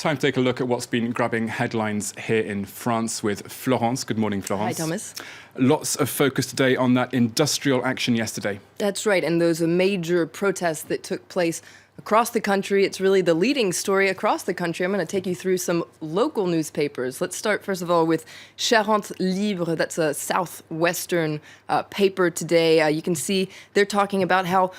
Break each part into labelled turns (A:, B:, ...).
A: Time to take a look at what's been grabbing headlines here in France with Florence. Good morning, Florence.
B: Hi, Thomas.
A: Lots of focus today on that industrial action yesterday.
B: That's right, and those major protests that took place across the country. It's really the leading story across the country. I'm going to take you through some local newspapers. Let's start, first of all, with Charente Libre. That's a southwestern paper today. You can see they're talking about how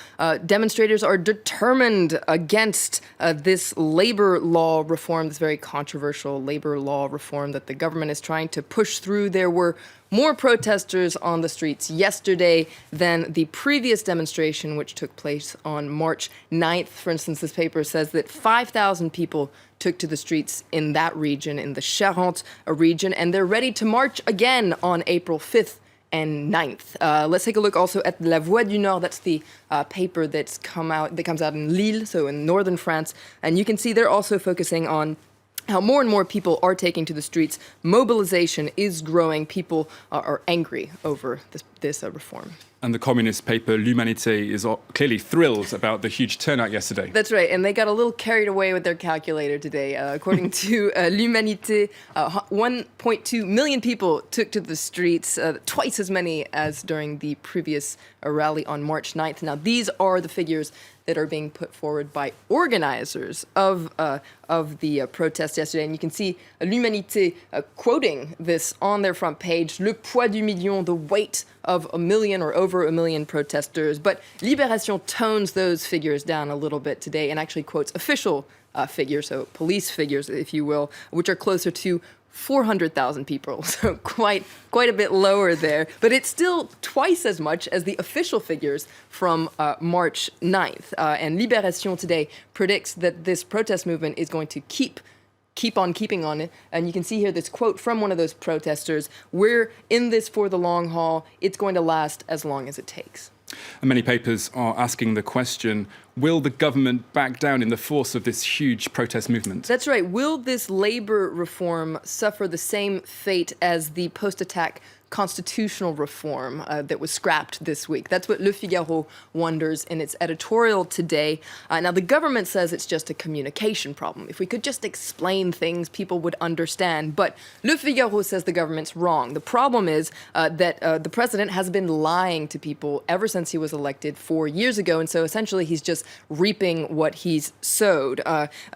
B: demonstrators are determined against this labor law reform, this very controversial labor law reform that the government is trying to push through. There were more protesters on the streets yesterday than the previous demonstration, which took place on March 9th. For instance, this paper says that 5,000 people took to the streets in that region, in the Charente region, and they're ready to march again on April 5th and 9th. Let's take a look also at La Voix du Nord. That's the paper that comes out in Lille, so in northern France. And you can see they're also focusing on how more and more people are taking to the streets. Mobilization is growing. People are angry over this reform.
A: And the communist paper L'Humanité is clearly thrilled about the huge turnout yesterday.
B: That's right, and they got a little carried away with their calculator today. According to L'Humanité, 1.2 million people took to the streets, twice as many as during the previous rally on March 9th. Now, these are the figures that are being put forward by organizers of the protest yesterday. And you can see L'Humanité quoting this on their front page, le poids du million, the weight of a million or over a million protesters. But Libération tones those figures down a little bit today and actually quotes official figures, so police figures, if you will, which are closer to 400,000 people, so quite a bit lower there. But it's still twice as much as the official figures from March 9th. And Libération today predicts that this protest movement is going to keep on keeping on it. And you can see here this quote from one of those protesters: "We're in this for the long haul. It's going to last as long as it takes."
A: And many papers are asking the question, will the government back down in the force of this huge protest movement?
B: That's right. Will this labor reform suffer the same fate as the post-attack constitutional reform that was scrapped this week? That's what Le Figaro wonders in its editorial today. Now, the government says it's just a communication problem. If we could just explain things, people would understand. But Le Figaro says the government's wrong. The problem is that the president has been lying to people ever since he was elected 4 years ago. And so essentially, he's just reaping what he's sowed.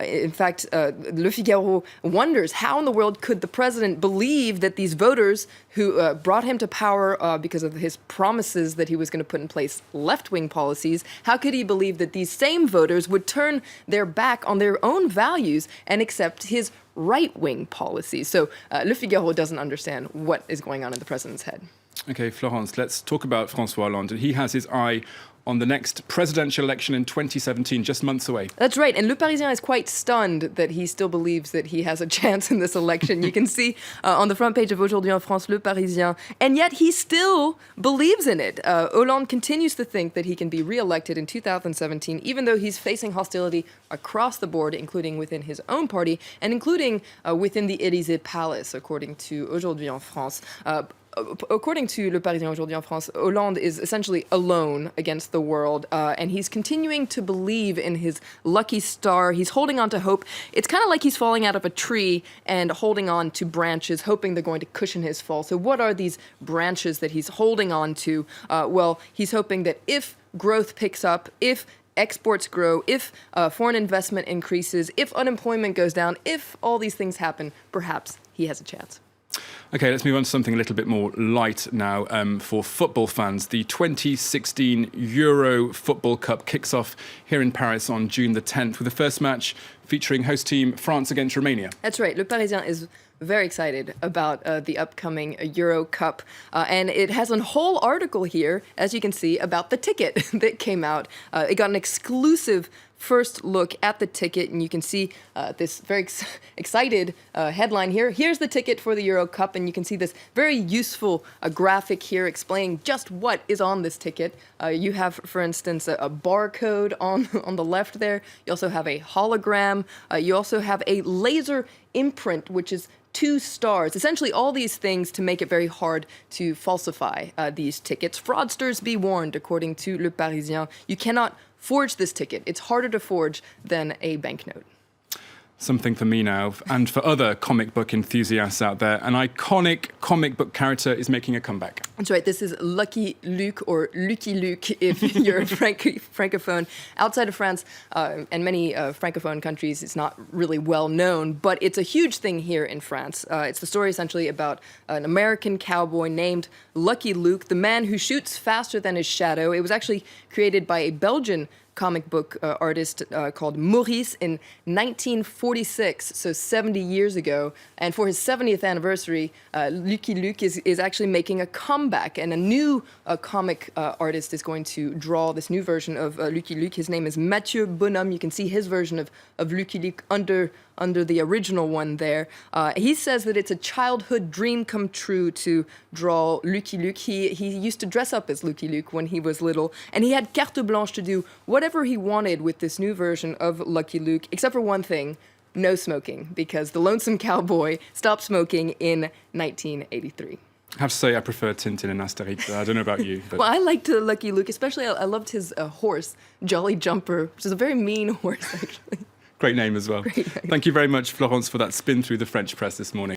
B: In fact, Le Figaro wonders how in the world could the president believe that these voters who brought him to power because of his promises that he was going to put in place left-wing policies, how could he believe that these same voters would turn their back on their own values and accept his right-wing policies? So Le Figaro doesn't understand what is going on in the president's head.
A: Okay, Florence, let's talk about FrancoisHollande. He has his eye on the next presidential election in 2017, just months away.
B: That's right, and Le Parisien is quite stunned that he still believes that he has a chance in this election. You can see on the front page of Aujourd'hui en France, Le Parisien, and yet he still believes in it. Hollande continues to think that he can be re-elected in 2017, even though he's facing hostility across the board, including within his own party, and including within the Élysée Palace, according to Aujourd'hui en France. According to Le Parisien Aujourd'hui en France, Hollande is essentially alone against the world, and he's continuing to believe in his lucky star. He's holding on to hope. It's kind of like he's falling out of a tree and holding on to branches, hoping they're going to cushion his fall. So what are these branches that he's holding on to? Well, he's hoping that if growth picks up, if exports grow, if foreign investment increases, if unemployment goes down, if all these things happen, perhaps he has a chance.
A: Okay, let's move on to something a little bit more light now for football fans. The 2016 Euro Football Cup kicks off here in Paris on June the 10th with the first match featuring host team France against Romania.
B: That's right. Le Parisien is very excited about the upcoming Euro Cup. And it has a whole article here, as you can see, about the ticket that came out. It got an exclusive first look at the ticket, and you can see this very excited headline here. Here's the ticket for the Euro Cup, and you can see this very useful graphic here explaining just what is on this ticket. You have, for instance, a barcode on the left there. You also have a hologram. You also have a laser imprint, which is 2 stars. Essentially, all these things to make it very hard to falsify these tickets. Fraudsters be warned, according to Le Parisien. You cannot forge this ticket. It's harder to forge than a banknote.
A: Something for me now, and for other comic book enthusiasts out there. An iconic comic book character is making a comeback.
B: That's right. This is Lucky Luke, or Lucky Luke if you're a francophone. Outside of France and many francophone countries, it's not really well known, but it's a huge thing here in France. It's the story essentially about an American cowboy named Lucky Luke, the man who shoots faster than his shadow. It was actually created by a Belgian comic book artist called Maurice in 1946, so 70 years ago. And for his 70th anniversary, Lucky Luke is actually making a comeback, and a new comic artist is going to draw this new version of Lucky Luke. His name is Mathieu Bonhomme. You can see his version of Lucky Luke under the original one there. He says that it's a childhood dream come true to draw Lucky Luke. He used to dress up as Lucky Luke when he was little, and he had carte blanche to do whatever he wanted with this new version of Lucky Luke, except for one thing: no smoking, because the Lonesome Cowboy stopped smoking in 1983.
A: I have to say I prefer Tintin and Asterix. I don't know about you. But
B: Well, I liked Lucky Luke, especially I loved his horse, Jolly Jumper, which is a very mean horse, actually.
A: great name as well.
B: Great name.
A: Thank you very much, Florence, for that spin through the French press this morning.